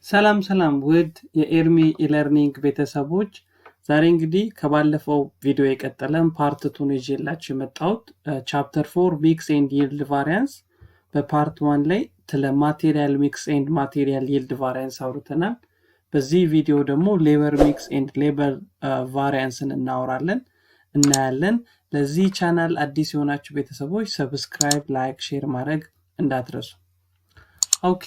ሰላም ውድ የኤርሚ ኢለርኒንግ ቤተሰቦች ዛሬ እንግዲህ ከባለፈው ቪዲዮ የቀጠለን ፓርት 2 ነው ይዤላችሁ የመጣሁት ቻፕተር 4 ሚክስ ኤንድ ይልድ ቫሪያንስ በፓርት 1 ላይ ስለ ማቴሪያል ሚክስ ኤንድ ማቴሪያል ይልድ ቫሪያንስ አውርተናል። በዚህ ቪዲዮ ደግሞ ሌበር ሚክስ ኤንድ ሌበር ቫሪያንስን እናያለን። ለዚህ ቻናል አዲስ የሆናችሁ ቤተሰቦች ሰብስክራይብ፣ ላይክ፣ ሼር ማድረግ እንዳትረሱ። ኦኬ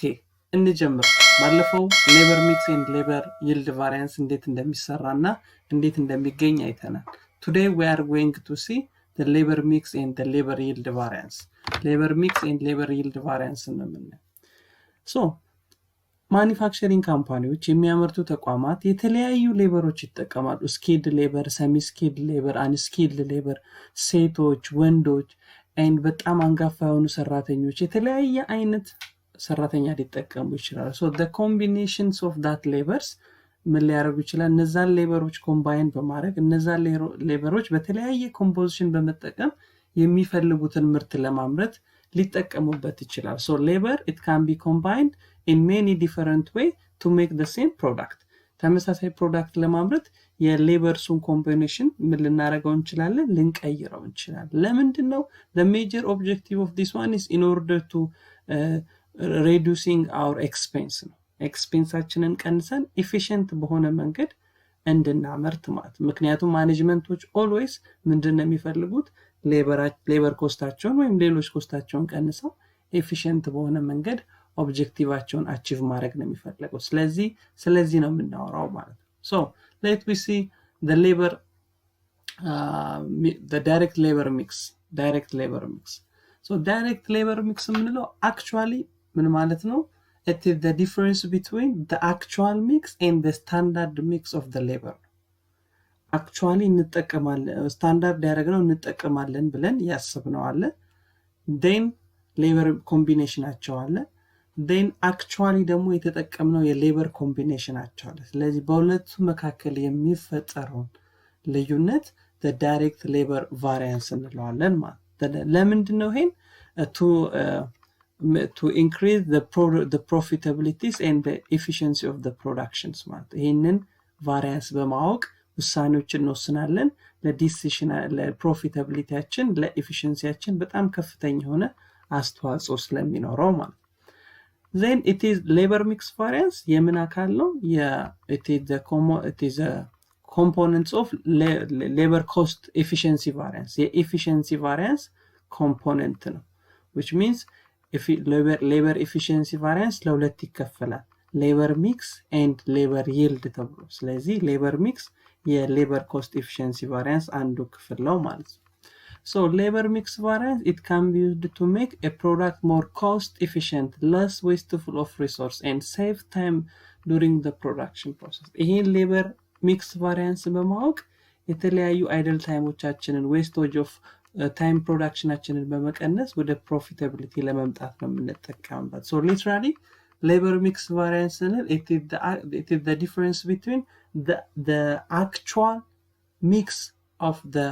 እንጀምር። ባለፈው ሌበር ሚክስ ኤንድ ሌበር ይልድ ቫሪያንስ እንዴት እንደሚሰራና እንዴት እንደሚገኝ አይተናል። Today we are going to see the labor mix and the labor yield variance. Labor mix and labor yield variance እንምናለን። So ማኒፋክቸሪንግ ካምፓኒዎች የሚያመርቱ ተቋማት የተለያዩ ሌበሮች ይጠቀማሉ። ስኪልድ ሌበር፣ ሰሚ ስኪልድ ሌበር፣ አንስኪልድ ሌበር፣ ሴቶች፣ ወንዶች and በጣም አንጋፋ የሆኑ ሰራተኞች የተለያየ አይነት ሰራተኛ ሊጠቀሙ ይችላል። So the combinations of that labors ምን ሊያደርጉ ይችላል? እነዛን ሌበሮች ኮምባይን በማድረግ እነዛን ሌበሮች በተለያየ ኮምፖዚሽን በመጠቀም የሚፈልጉትን ምርት ለማምረት ሊጠቀሙበት ይችላል። So labor it can be combined in many different way to make the same product. ተመሳሳይ ፕሮዳክት ለማምረት የሌበርሱን ኮምቢኔሽን ምን ልናደርገው እንችላለን? ልንቀይረው እንችላለን። ለምንድነው? The major objective of this one is in order to reducing our expense ነው። ኤክስፔንሳችንን ቀንሰን ኤፊሺየንት በሆነ መንገድ እንድናመርት ማለት። ምክንያቱም ማኔጅመንቶች ኦልዌይስ ምንድነው የሚፈልጉት? ሌበር ኮስታቸውን ወይም ሌሎች ኮስታቸውን ቀንሰው ኤፊሺየንት በሆነ መንገድ ኦብጀክቲቫቸውን አቺቭ ማድረግ ነው የሚፈልጉት። ስለዚህ ነው የምናወራው ማለት ነው። So let we see the labor the direct labor mix. So direct labor mix የምንለው actually ምን ማለት ነው? It is the difference between the actual mix and the standard mix of the labor. Actually እንጠቀማለን ስታንዳርድ ያደረግነው እንጠቀማለን ብለን ያስብነው አለ። then labor combinationአቸው አለ። then actually ደግሞ የተጠቀምነው የሌበር ኮምቢኔሽናቸው አለ። ስለዚህ በሁለቱ መካከል የሚፈጠረው ልዩነት the direct labor variance እንለዋለን ማለት። ለምንድነው ይሄን to increase the profitabilities and the efficiency of the productions ማለት ይሄንን ቫሪያንስ በማወቅ ውሳኔዎችን እንወስናለን። ለዲሲሽን ለፕሮፊታቢሊቲያችን ለኤፊሺየንሲያችን በጣም ከፍተኛ የሆነ አስተዋጽኦ ስለሚኖረው ማለት። then it is labor mix variance የምን አካል ነው? it is a components of labor cost efficiency variance የኤፊሺየንሲ ቫሪያንስ ኮምፖነንት ነው። which means labor efficiency variance ለሁለት ይከፈላል። labor mix and labor yield ተብሎ። ስለዚህ labor mix የlabor cost efficiency variance አንዱ ክፍል ነው ማለት ነው። So labor mix variance it can be used to make a product more cost efficient, less wasteful of resource and save time during the production process. ይሄን labor mix variance በማወቅ የተለያዩ idle ታይሞቻችንን wastage of ታይም ፕሮዳክሽናችንን በመቀነስ ወደ ፕሮፊታቢሊቲ ለመምጣት ነው የምንጠቀምበት። So literally labor mix variance it is the difference between the actual mix of the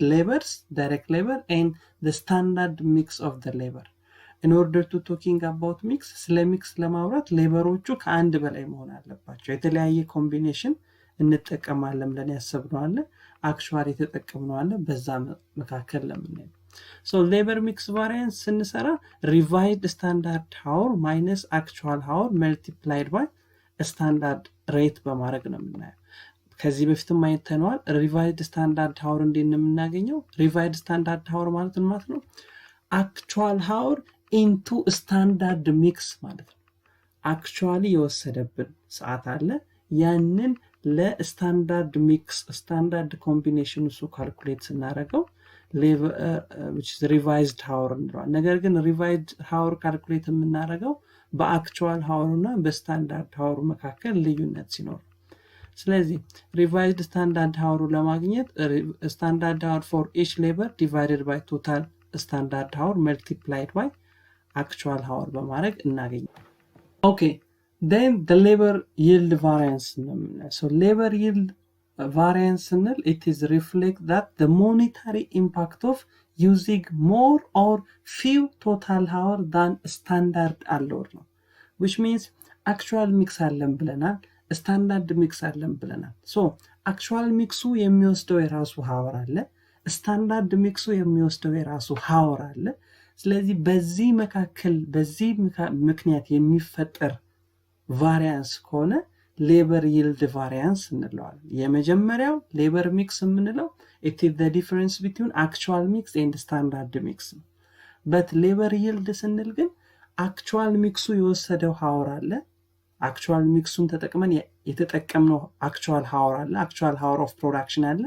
labors, direct labor and the standard mix of the labor. In order to talking about mix ስለ mix ለማውራት ሌበሮቹ ከአንድ በላይ መሆን አለባቸው። የተለያየ ኮምቢኔሽን እንጠቀማለን ብለን ያሰብነው አለ፣ አክቹዋሊ ተጠቅመነው አለ። በዛ መካከል ለምን So labor mix variance ስንሰራ revised standard hour minus actual hour multiplied by standard rate በማድረግ ነው የምናየው። ከዚህ በፊትም አይተነዋል። revised standard hour እንዴት ነው የምናገኘው? revised standard hour ማለት ነው actual hour into standard mix ማለት ነው። actually የወሰደብን ሰዓት አለ፣ ያንን ለስታንዳርድ ሚክስ ስታንዳርድ ኮምቢኔሽን እሱ ካልኩሌት ስናደርገው which is revised hour እንለዋለን። ነገር ግን revised hour ካልኩሌት የምናደርገው በአክቹዋል hour እና በስታንዳርድ hour መካከል ልዩነት ሲኖር፣ ስለዚህ revised standard hour ለማግኘት standard hour for each labor divided by total standard hour multiplied by actual hour በማድረግ እናገኛለን። Okay, then the labor yield variance. So labor yield variance it is reflect that the monetary impact of using more or few total hour than standard hour ነው። which means actual mix አለን ብለናል standard mix አለን ብለናል so actual mixu የሚወስደው የራሱ hour አለ standard mixu የሚወስደው የራሱ hour አለ ስለዚህ በዚህ መካከል በዚህ ምክንያት የሚፈጠር variance ከሆነ labor yield variance እንለዋለን የመጀመሪያው labor mix የምንለው it is the difference between actual mix and standard mix but labor yield ስንል ግን actual mixu የወሰደው hour አለ actual mixun ተጠቅመን የተጠቀምነው actual hour አለ actual hour of production አለ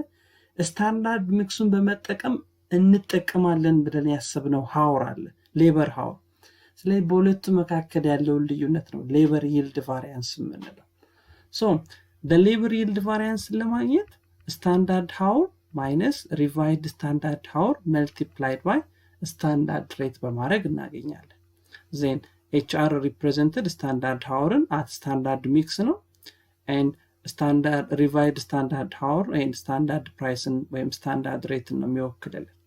standard mixun በመጠቀም እንጠቀማለን ብለን ያሰብነው hour አለ labor hour ስለዚህ በሁለቱ መካከል ያለው ልዩነት ነው labor yield variance የምንለው so the labor yield variance ለማግኘት standard hour minus revised standard hour multiplied by standard rate በማረግ እናገኛለን then HR represented standard hour at standard mix ነው and standard revised standard hour and standard price ወይም standard rate ነው የሚወክልልን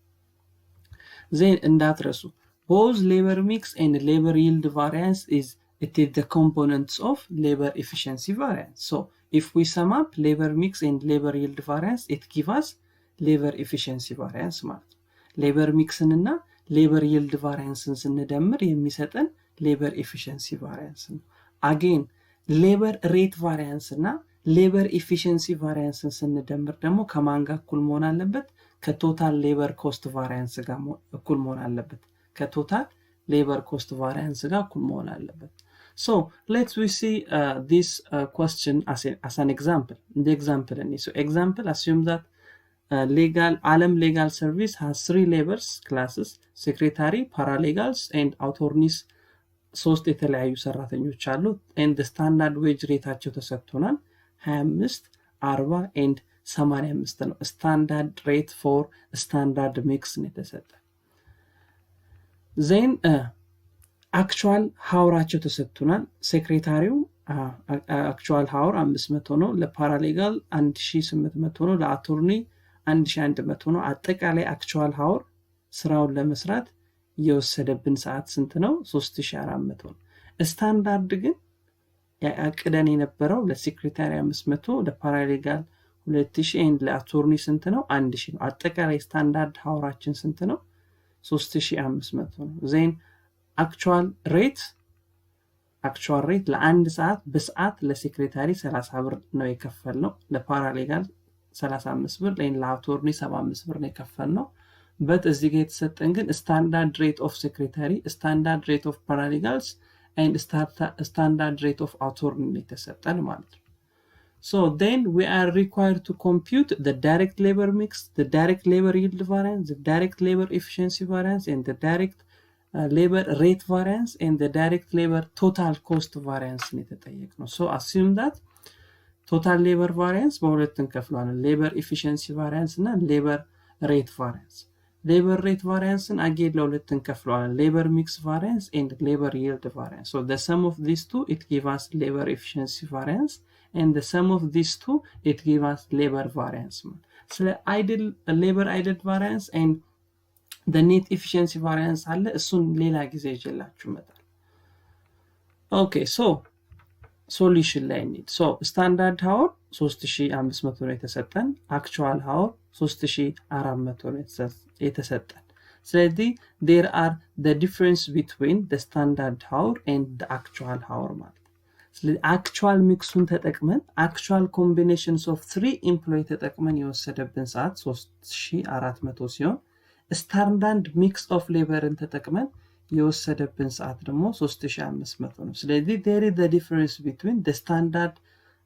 then እንዳትረሱ both labor mix and labor yield variance is it is the components of labor efficiency variance so if we sum up labor mix and labor yield variance it gives us labor efficiency variance ማለት ነው labor mix እና labor yield variance ስንደምር የሚሰጠን labor efficiency variance again labor rate variance እና labor efficiency variance ስንደምር ደግሞ ከማን ጋር እኩል መሆን አለበት ከቶታል labor cost variance ጋር እኩል መሆን አለበት ከቶታል labor cost variance ጋር እኩል መሆን አለበት so let's we see this question as an example the example so example assume that legal service has 3 labors classes secretary paralegals and attorneys ሶስት የተለያዩ ሰራተኞች አሉ and the standard wage rateaቸው ተሰጥቶናል 25 40 and 85 ነው standard rate for standard mix ነው የተሰጠ then actual hourአቸው ተሰጥቶናል ሴክሬታሪው actual hour 500 ነው ለፓራሌጋል 1800 ነው ለአቶርኒ 1100 ነው አጠቃላይ actual hour ስራውን ለመስራት የወሰደብን ሰዓት ስንት ነው 3400 ነው ስታንዳርድ ግን ያቀደን የነበረው ለሴክሬታሪ 500 ለፓራሌጋል 2000 and ለአቶርኒ ስንት ነው 1000 ነው አጠቃላይ ስታንዳርድ ሃውራችን ስንት ነው 3500 ነው then actual rate ለአንድ ሰዓት በሰዓት ለሴክሬታሪ 30 ብር ነው የከፈልነው ለፓራሌጋል 35 ብር ለአቶርኒ 75 ብር ነው የከፈልነው but እዚህ ጋር የተሰጠን ግን standard rate of secretary standard rate of paralegals and standard rate of attorney የተሰጠን ማለት ነው so then we are required to compute the direct labor mix the direct labor yield variance the direct labor efficiency variance and the direct labor rate variance and the direct labor total cost variance የተጠየቅነው so assume that total labor variance በሁለት እንከፍለዋለን labor efficiency variance እና labor rate variance labor rate variance and again ለሁለት እንከፍለዋለን labor mix variance and labor yield variance so the sum of these two it gives us labor efficiency variance and the sum of these two it gives us labor variance so labor idle variance and the net efficiency variance አለ እሱን ሌላ ጊዜ ይዤላችሁ መጣል okay so solution ላይ need so standard hour 3500 ነው የተሰጠን actual hour 3400 ነው የተሰጠን ስለዚህ there are the difference between the standard hour and the actual hour ማለት ስለዚህ actual mixun ተጠቅመን actual combinations of 3 employee ተጠቅመን የወሰደብን ሰዓት 3400 ሲሆን standard mix of laborን ተጠቅመን የወሰደብን ሰዓት ደግሞ 3500 ነው ስለዚህ there is the difference between the standard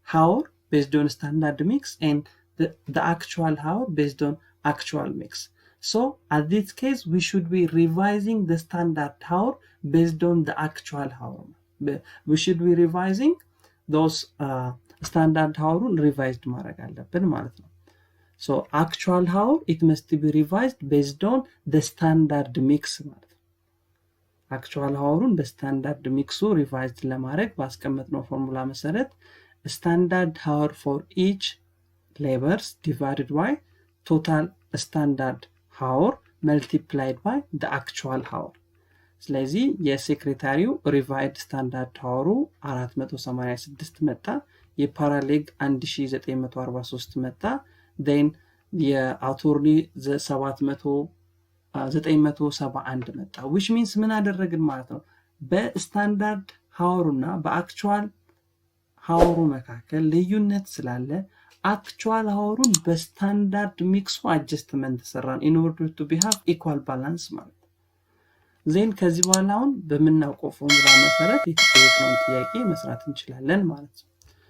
hour based on standard mix and the actual hour based on actual mix so at this case we should be revising the standard hour based on the actual hour we should be revising those standard hour revised ማድረግ አለብን ማለት ነው so actual hour it must be revised based on the standard mix ማለት actual hourን በስታንዳርድ ሚክሱ ሪቫይዝድ ለማድረግ ባስቀመጥነው ፎርሙላ መሰረት standard hour for each labors divided by total standard hour multiplied by the actual hour ስለዚህ የሴክሬታሪው ሪቫይድ ስታንዳርድ አወሩ 486 መጣ። የፓራሌግ 1943 መጣ። then የአቶርኒ 971 መጣ። which means ምን አደረግን ማለት ነው? በስታንዳርድ ሃወሩና በአክቹዋል ሃወሩ መካከል ልዩነት ስላለ አክቹዋል ሃወሩን በስታንዳርድ ሚክሱ አጀስትመንት ሰራን in order to have equal balance ማለት ነው። ዜን ከዚህ በኋላ አሁን በምናውቀው ፎርሙላ መሰረት የተጠየቅነውን ጥያቄ መስራት እንችላለን ማለት ነው።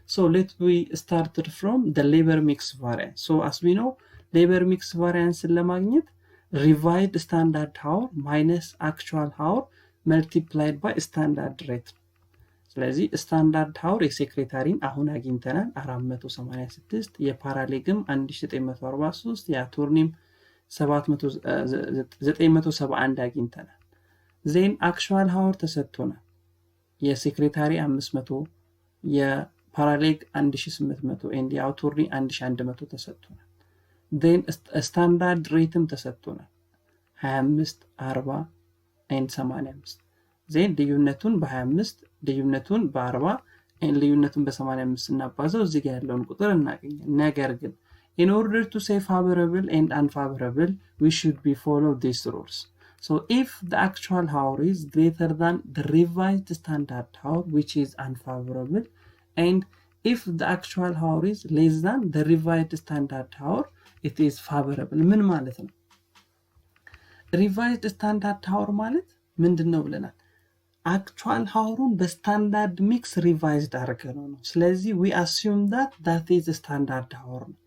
So let we started from the labor mix variance. So as we know labor mix variance ለማግኘት revised standard hour minus actual hour multiplied by standard rate። ስለዚህ ስታንዳርድ ሃውር የሴክሬታሪን አሁን አግኝተናል 486፣ የፓራሌግም 1943፣ የአቶርኒም 971 አግኝተናል። ዜን አክቹዋል ሃውር ተሰጥቶናል። የሴክሬታሪ 500፣ የፓራሌግ 1800 ኤንድ የአቶርኒ 1100 ተሰጥቶናል። ዜን ስታንዳርድ ሬትም ተሰጥቶናል 25፣ 40 ኤንድ 85። ዜን ልዩነቱን በ25 ልዩነቱን በ40 ልዩነቱን በ85 እናባዛው እዚህ ጋር ያለውን ቁጥር እናገኛለን። ነገር ግን in order to say favorable and unfavorable we should be follow these rules. So if the actual hour is greater than the revised standard hour which is unfavorable, and if the actual hour is less than the revised standard hour it is favorable. ምን ማለት ነው? revised standard hour ማለት ምንድነው ብለናል? actual hourun በስታንዳርድ ሚክስ ሪቫይዝድ አድርገነው ነው። ስለዚህ we assume that is the standard hour ነው።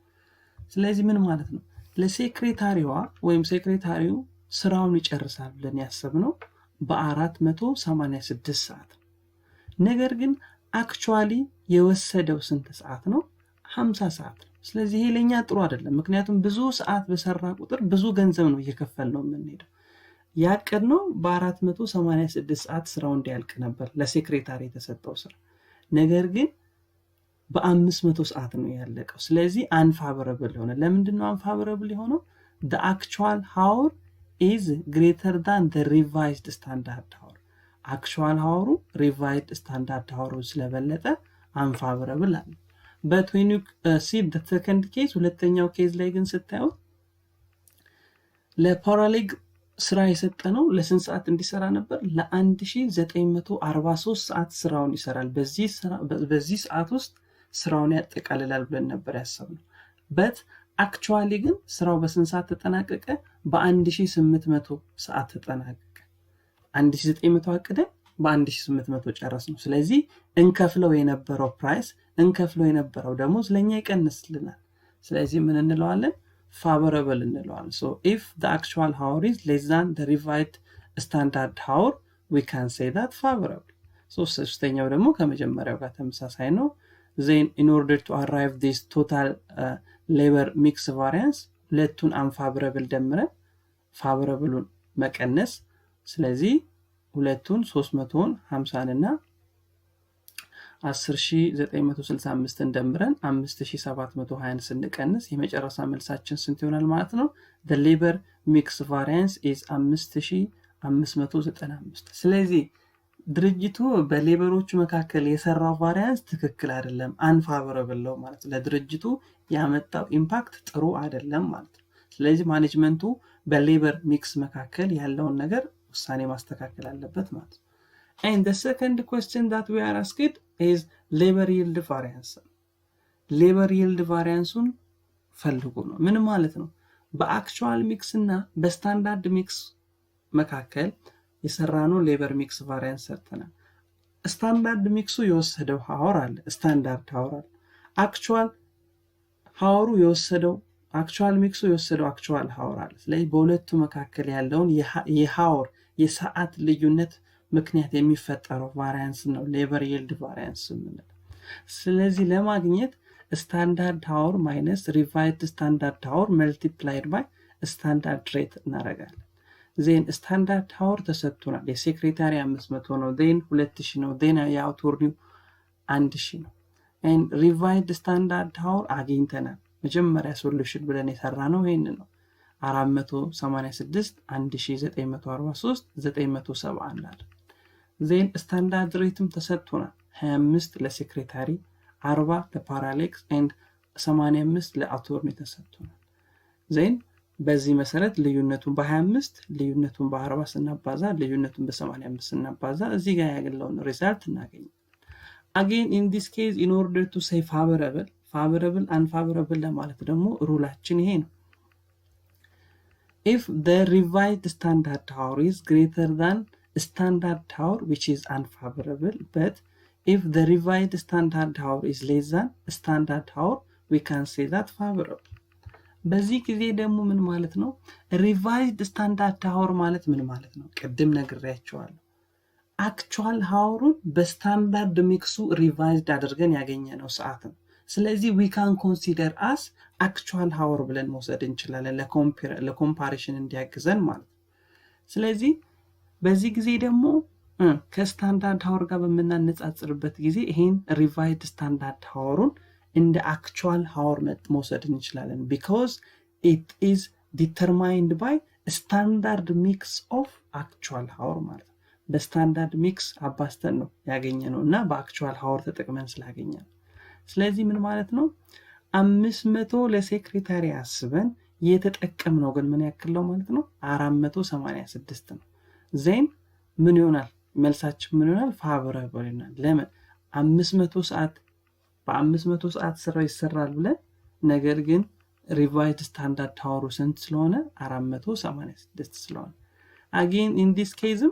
ስለዚህ ምን ማለት ነው? ለሴክሬታሪዋ ወይም ሴክሬታሪው ስራውን ይጨርሳል ብለን ያሰብነው በ486 ሰዓት ነው። ነገር ግን actually የወሰደው ስንት ሰዓት ነው? 50 ሰዓት ነው። ስለዚህ ይሄ ለኛ ጥሩ አይደለም። ምክንያቱም ብዙ ሰዓት በሰራ ቁጥር ብዙ ገንዘብ ነው እየከፈልነው የምንሄደው። ያቀድነው በ486 ሰዓት ስራው እንዲያልቅ ነበር ለሴክሬታሪ የተሰጠው ስራ። ነገር ግን በ500 ሰዓት ነው ያለቀው። ስለዚህ unfavorable ሆነ። ለምንድን ነው unfavorable የሆነው? the actual hour is greater than the revised standard hour. actual hour revised standard hour ስለበለጠ unfavorable አለ። but when you see the second case ሁለተኛው ኬዝ ላይ ግን ስታዩ ለፓራሌግ ስራ የሰጠነው ለስንት ሰዓት እንዲሰራ ነበር? ለ1943 ሰዓት ስራውን ይሰራል። በዚህ ሰዓት ውስጥ ስራውን ያጠቃልላል ብለን ነበር ያሰብነው። but actually ግን ስራው በስንት ሰዓት ተጠናቀቀ? በ1800 ሰዓት ተጠናቀቀ። 1900 አቅደን በ1800 ጨረስነው። ስለዚህ እንከፍለው የነበረው ፕራይስ እንከፍለው የነበረው ደሞዝ ለኛ ይቀንስልናል። ስለዚህ ምን እንለዋለን? favorable እንለዋለን። so if the actual hour is less than the revised standard hour we can say that favorable. so ሶስተኛው ደግሞ ከመጀመሪያው ጋር ተመሳሳይ ነው። then in order to arrive this total labor mix variance ሁለቱን unfavorable ደምረን favorableውን መቀነስ። ስለዚህ ሁለቱን 350 እና 10965 እንደምረን 5720 ስንቀንስ የመጨረሻ መልሳችን ስንት ይሆናል ማለት ነው? the labor mix variance is 5595። ስለዚህ ድርጅቱ በሌበሮቹ መካከል የሰራው ቫሪያንስ ትክክል አይደለም፣ unfavorable ነው ማለት ነው። ለድርጅቱ ያመጣው ኢምፓክት ጥሩ አይደለም ማለት ነው። ስለዚህ ማኔጅመንቱ በሌበር ሚክስ መካከል ያለውን ነገር ውሳኔ ማስተካከል አለበት ማለት ነው። And the second question that we are asked is labor yield variance. labor yield variance-ን ፈልጉ ነው። ምን ማለት ነው? በአክቹዋል ሚክስ እና በስታንዳርድ ሚክስ መካከል የሰራነው ሌበር ሚክስ ቫሪያንስ ሰርተናል። ስታንዳርድ ሚክሱ የወሰደው ሃወር አለ፣ ስታንዳርድ ሃወር አለ። አክቹዋል ሃወሩ የወሰደው አክቹዋል ሚክሱ የወሰደው አክቹዋል ሃወር አለ። ስለዚህ በሁለቱ መካከል ያለውን የሃወር የሰዓት ልዩነት ምክንያት የሚፈጠረው ቫሪያንስ ነው ሌበር ይልድ ቫሪያንስ የምንለው። ስለዚህ ለማግኘት ስታንዳርድ ሃወር ማይነስ ሪቫይዝድ ስታንዳርድ ሃወር መልቲፕላይድ ባይ ስታንዳርድ ሬት እናደርጋለን። ዜን ስታንዳርድ ሃወር ተሰጥቶናል። የሴክሬታሪ 500 ነው፣ ዜን 2000 ነው፣ ዜን የአውቶርኒው 1000 ነው። and revised standard hour አግኝተናል። መጀመሪያ ሶሉሽን ብለን የሰራነው ይሄን ነው። 486 1943 971 አለ። ዜን ስታንዳርድ ሬትም ተሰጥቶናል 25 ለሴክሬታሪ 40 ለፓራሌክስ ኤንድ 85 ለአቶርኒ ተሰጥቶናል። ዜን በዚህ መሰረት ልዩነቱን በ25 ልዩነቱን በ40 ስናባዛ ልዩነቱን በ85 ስናባዛ እዚህ ጋር ያገለውን ሪዛልት እናገኛለን። again in this case in order to say favorable unfavorable ለማለት ደግሞ ሩላችን ይሄ ነው። if the revised standard hour is greater than standard hour which is unfavorable, but if the revised standard hour is less than standard hour we can say that favorable። በዚህ ጊዜ ደግሞ ምን ማለት ነው? revised standard hour ማለት ምን ማለት ነው? ቅድም ነግሬያቸዋለሁ። actual hour በስታንዳርድ ሚክሱ revised አድርገን ያገኘነው ሰዓት ነው። ስለዚህ we can consider as actual hour ብለን መውሰድ እንችላለን ለኮምፓሪሽን እንዲያግዘን ማለት ነው። ስለዚህ በዚህ ጊዜ ደግሞ ከስታንዳርድ hour ጋር በመናነጻጽርበት ጊዜ ይሄን revised standard hour እንደ actual hour መውሰድ እንችላለን because it is determined by standard mix of actual hour ማለት ነው። በስታንዳርድ ሚክስ አባስተን ነው ያገኘነው እና በአክቹዋል hour ተጠቅመን ስላገኘን ስለዚህ ምን ማለት ነው 500 ለሴክሬታሪ አስበን የተጠቀምነው ግን ምን ያክል ነው ማለት ነው 486 ነው። ዜን ምን ይሆናል መልሳችን ምን ይሆናል ፋቮራብል ይሆናል። ለምን 500 ሰዓት በ500 ሰዓት ስራው ይሰራል ብለን ነገር ግን ሪቫይዝድ ስታንዳርድ hour ስንት ስለሆነ 486 ስለሆነ again in this case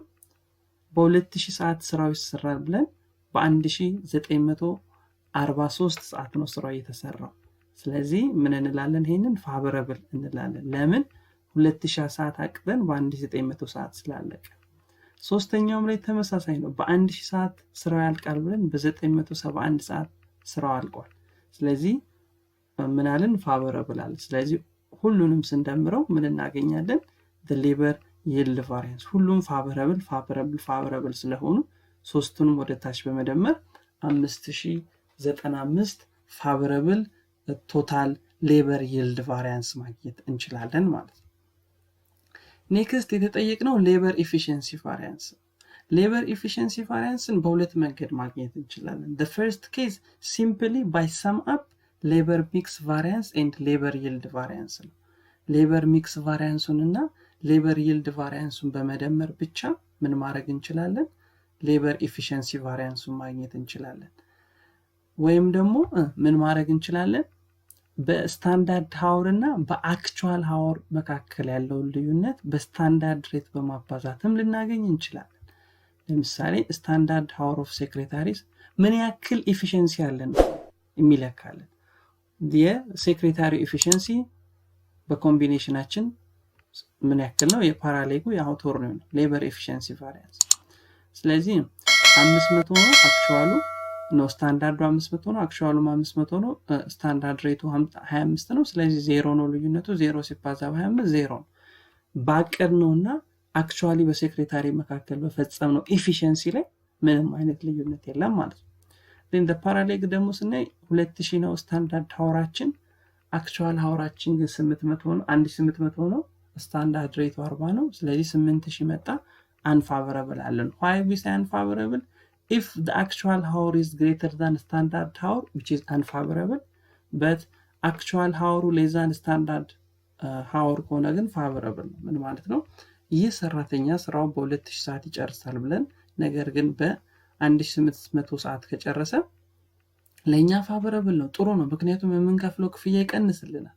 በ2000 ሰዓት ስራው ይሰራል ብለን በ1943 ሰዓት ነው ስራው የተሰራው። ስለዚህ ምን እንላለን ይሄንን ፋቮራብል እንላለን። ለምን 2000 ሰዓት አቅደን በ1900 ሰዓት ስላለቀ። ሶስተኛውም ላይ ተመሳሳይ ነው። በ1000 ሰዓት ስራው ያልቃል ብለን በ971 ሰዓት ስራው አልቋል። ስለዚህ ምን አለን ፋቮራብል አለ። ስለዚህ ሁሉንም ስንደምረው ምን እናገኛለን the labor yield variance ሁሉም ፋቮራብል ስለሆኑ ሶስቱንም ወደ ታች በመደመር 5095 ፋቮራብል ቶታል ሌበር yield variance ማግኘት እንችላለን ማለት ነው። ኔክስት የተጠየቅነው ሌበር ኤፊሺየንሲ ቫሪያንስ። ሌበር ኤፊሺየንሲ ቫሪያንስን በሁለት መንገድ ማግኘት እንችላለን። the first case simply by sum up labor mix variance and labor yield variance ነው። ሌበር ሚክስ ቫሪያንሱን እና ሌበር yield varianceን በመደመር ብቻ ምን ማድረግ እንችላለን ሌበር ኤፊሺየንሲ ቫሪያንሱን ማግኘት እንችላለን። ወይም ደግሞ ምን ማድረግ እንችላለን በስታንዳርድ hour እና በአክቹዋል hour መካከል ያለው ልዩነት በስታንዳርድ ሬት በማባዛትም ልናገኝ እንችላለን። ለምሳሌ ስታንዳርድ hour of secretaries ምን ያክል ኤፊሺየንሲ አለን የሚለካለን። የሴክሬታሪ ኤፊሺየንሲ በኮምቢኔሽናችን ምን ያክል ነው የፓራሌጉ የአውቶርኒ ነው ሌበር ኤፊሺየንሲ ቫሪያንስ። ስለዚህ 500 ነው አክቹዋሉ ነው ስታንዳርዱ 500 ነው አክቹዋሉ 500 ነው ስታንዳርድ ሬቱ 25 ነው። ስለዚህ 0 ነው ልዩነቱ 0 ሲባዛ በ25 0 ነው። ባቀድ ነውና አክቹዋሊ በሴክሬታሪ መካከል በፈጸምነው ኤፊሺየንሲ ላይ ምንም አይነት ልዩነት የለም ማለት ነው። then the parallel ደግሞ ስናይ 2000 ነው ስታንዳርድ hourአችን አክቹዋል hourአችን ግን 800 ነው 1800 ነው ስታንዳርድ ሬቱ 40 ነው። ስለዚህ 8000 መጣ unfavorable አለን። why we say unfavorable if the actual hour is greater than standard hour which is unfavorable but actual hour less than standard hour ከሆነ ግን favorable ነው። ምን ማለት ነው ይህ ሰራተኛ ስራው በ2000 ሰዓት ይጨርሳል ብለን ነገር ግን በ1800 ሰዓት ከጨረሰ ለኛ favorable ነው ጥሩ ነው ምክንያቱም የምንከፍለው ክፍያ ይቀንስልናል።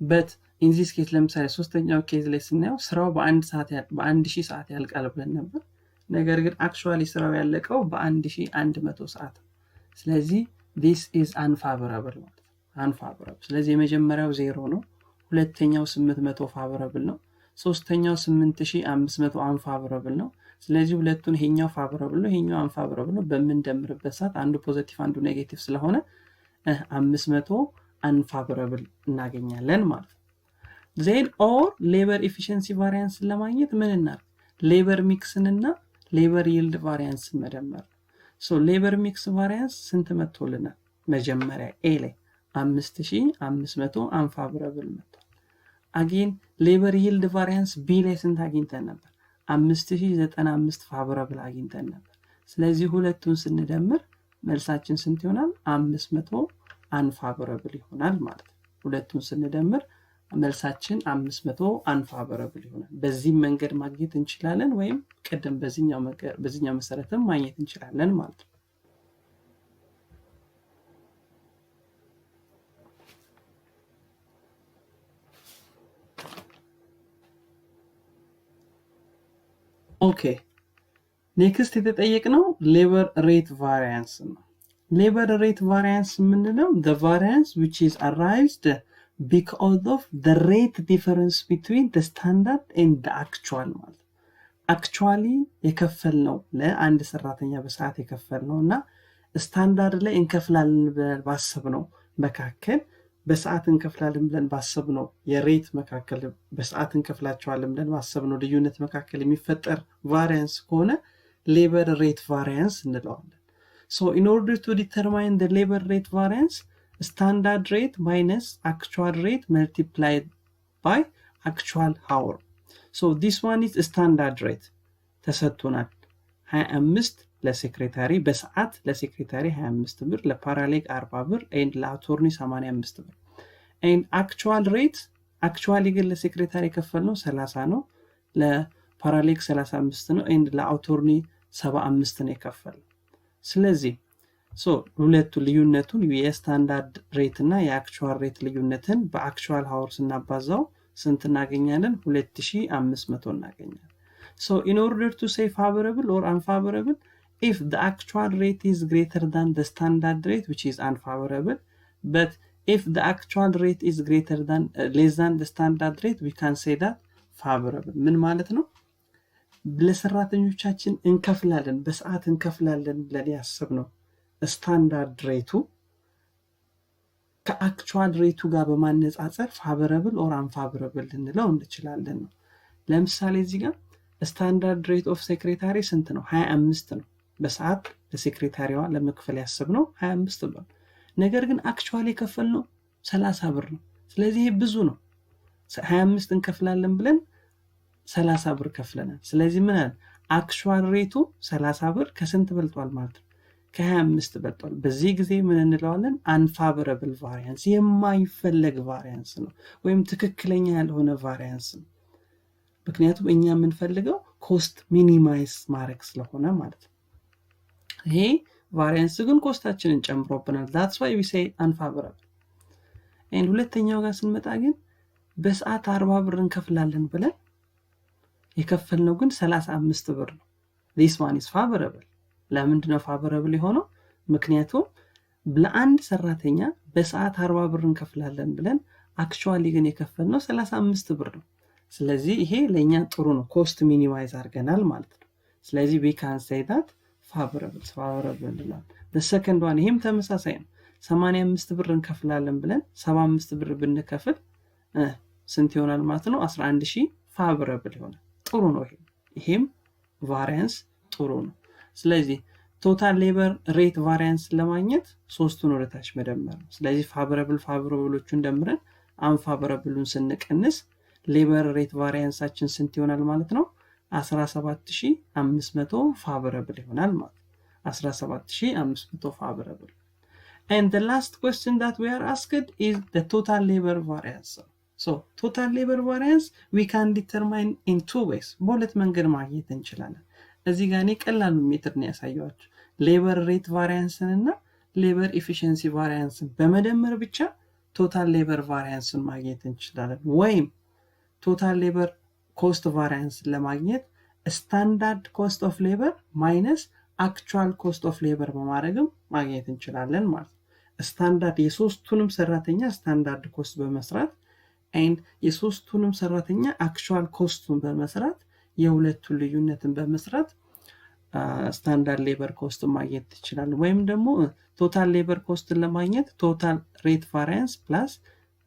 but in this case ለምሳሌ ሶስተኛው ኬዝ ላይ ስናየው ስራው በ1000 ሰዓት ያልቃል ብለን ነበር ነገር ግን actually ስራው ያለቀው በ1100 ሰዓት። ስለዚህ this is unfavorable ማለት ነው unfavorable። ስለዚህ የመጀመሪያው 0 ነው ሁለተኛው 800 favorable ነው ሶስተኛው 8500 unfavorable ነው። ስለዚህ ሁለቱን ይሄኛው favorable ነው ይሄኛው unfavorable ነው በመንደምርበት ሰዓት አንዱ ፖዚቲቭ አንዱ ኔጌቲቭ ስለሆነ 500 unfavorable እናገኛለን ማለት ነው። then or labor efficiency variance ለማግኘት ምን እናድርግ labor mix እና labor yield variance መደመር። so labor mix variance ስንት መጥቶልናል መጀመሪያ a ላይ 5500 unfavorable መጥቷል። again labor yield variance b ላይ ስንት አግኝተን ነበር 5095 favorable አግኝተን ነበር ስለዚህ ሁለቱን ስንደምር መልሳችን ስንት ይሆናል 500 unfavorable ይሆናል ማለት ነው ሁለቱን ስንደምር መልሳችን 500 unfavorable ይሆናል በዚህ መንገድ ማግኘት እንችላለን ወይም ቀደም በዚህኛው መሰረትም ማግኘት እንችላለን ማለት ነው Okay. Next የተጠየቅነው labor rate variance ነው. Labor rate variance ምንድነው? The variance which is arised because of the rate difference between the standard and the actual ማለት. Actually የከፈልነው ለአንድ ሰራተኛ በሰዓት የከፈልነውና ስታንዳርድ ላይ እንከፍላለን ብለን ባሰብነው መካከል በሰዓት እንከፍላለን ብለን ባሰብነው የሬት መካከል በሰዓት እንከፍላቸዋለን ብለን ባሰብነው ልዩነት መካከል የሚፈጠር variance ከሆነ labor rate variance እንለዋለን so in order to determine the labor rate variance standard rate minus actual rate multiplied by actual hour so this one is standard rate ተሰጥቶናል 25 ለሴክሬታሪ በሰዓት ለሴክሬታሪ 25 ብር ለፓራሌግ 40 ብር and ለአቶርኒ 85 ብር and actual rate actually ግን ለሴክሬታሪ ከፈልነው 30 ነው ለፓራሌግ 35 ነው and ለአቶርኒ 75 ነው የከፈልነው ስለዚህ ሁለቱ ልዩነቱን የስታንዳርድ ሬት እና የአክቹዋል ሬት ልዩነትን በአክቹዋል ሃወርስ እናባዛው ስንት እናገኛለን 2500 እናገኛለን so in order to say favorable or unfavorable if the actual rate is greater than the standard rate which is unfavorable but if the actual rate is greater than less than the standard rate we can say that favorable ምን ማለት ነው ለሰራተኞቻችን እንከፍላለን በሰዓት እንከፍላለን ብለን ያሰብነው ስታንዳርድ ሬቱ ከአክቹዋል ሬቱ ጋር በማነጻጸር favorable or unfavorable ልንለው እንችላለን ነው ለምሳሌ እዚህ ጋር ስታንዳርድ ሬት ኦፍ ሴክሬታሪ ስንት ነው 25 ነው በሰዓት ለሴክሬታሪዋ ለመክፈል ያሰብነው 25 ብር ነገር ግን አክቹዋሊ ከፈልነው 30 ብር ነው ስለዚህ ብዙ ነው 25 እንከፍላለን ብለን 30 ብር ከፍለናል ስለዚህ ምን አለ አክቹዋል ሬቱ 30 ብር ከስንት በልጧል ማለት ነው ከ25 በልጧል በዚህ ጊዜ ምን እንለዋለን unfavorable variance የማይፈለግ variance ነው ወይም ትክክለኛ ያልሆነ variance ነው ምክንያቱም እኛ የምንፈልገው ኮስት ሚኒማይዝ ማድረግ ስለሆነ ማለት ነው ይሄ variance ግን ኮስታችንን ጨምሮብናል that's why we say unfavorable and ሁለተኛው ጋር ስንመጣ ግን በሰዓት 40 ብር እንከፍላለን ብለን የከፈልነው ግን 35 ብር ነው this one is favorable ለምንድን ነው favorable የሆነው ምክንያቱም ለአንድ ሰራተኛ በሰዓት 40 ብር እንከፍላለን ብለን actually ግን የከፈልነው 35 ብር ነው ስለዚህ ይሄ ለኛ ጥሩ ነው ኮስት ሚኒማይዝ አድርገናል ማለት ነው ስለዚህ we can say that favorable ነው the second one ይሄም ተመሳሳይ ነው 85 ብር እንከፍላለን ብለን 75 ብር ብንከፍል ስንት ይሆናል ማለት ነው 11000 favorable ይሆናል ጥሩ ነው ይሄም variance ጥሩ ነው ስለዚህ total labor rate variance ለማግኘት ሶስቱን ወደታች መደመር ነው ስለዚህ favorableዎቹን ደምረን unfavorableውን ስንቀንስ labor rate varianceአችን ስንት ይሆናል ማለት ነው 17500 favorable ይሆናል ማለት 17500 favorable and the last question that we are asked is the total labor variance so total labor variance we can determine in two ways በሁለት መንገድ ማግኘት እንችላለን እዚህ ጋር እኔ ቀላሉ ሜትድ ነው ያሳየኋችሁ labor rate variance እና labor efficiency variance በመደመር ብቻ total labor variance ማግኘት እንችላለን ወይም total labor cost variance ለማግኘት standard cost of labor minus actual cost of labor በማድረግም ማግኘት እንችላለን ማለት ስታንዳርድ የሶስቱንም ሰራተኛ ስታንዳርድ ኮስት በመስራት and የሶስቱንም ሰራተኛ actual ኮስቱን በመስራት የሁለቱን ልዩነትን በመስራት ስታንዳርድ ሌበር ኮስት ማግኘት ይችላል ወይም ደግሞ ቶታል ሌበር ኮስትን ለማግኘት ቶታል ሬት ቫሪያንስ ፕላስ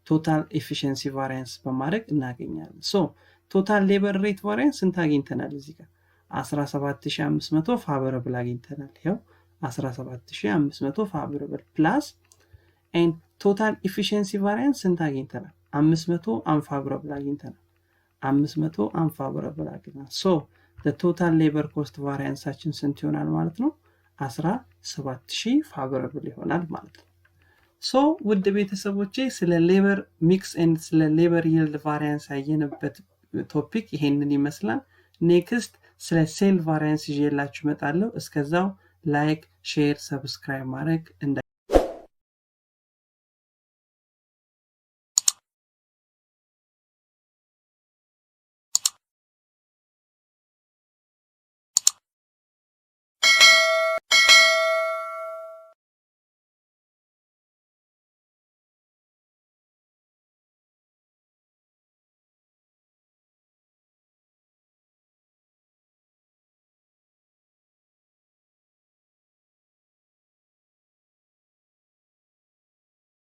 ቶታል ኤፊሺየንሲ ቫሪያንስ በማድረግ እናገኛለን ሶ ቶታል ሌበር ሬት ቫሪያንስ እንት አግኝተናል እዚህ ጋር 17500 ፋቮራብል አግኝተናል ይሄው 17500 ፋቮራብል ፕላስ and total efficiency variance እንት አግኝተናል 500 unfavorable አግኝተናል 500 unfavorable አግኝተናል so the total labor cost varianceአችን ስንት ይሆናል ማለት ነው 17000 favorable ይሆናል ማለት ነው so ውድ ቤተሰቦቼ ስለ ሌበር ሚክስ ኤንድ ስለ ሌበር ይልድ ቫሪያንስ ያየንበት ቶፒክ ይሄንን ይመስላል ኔክስት ስለ ሴል ቫሪያንስ ይዤላችሁ መጣለሁ እስከዛው ላይክ ሼር ሰብስክራይብ ማድረግ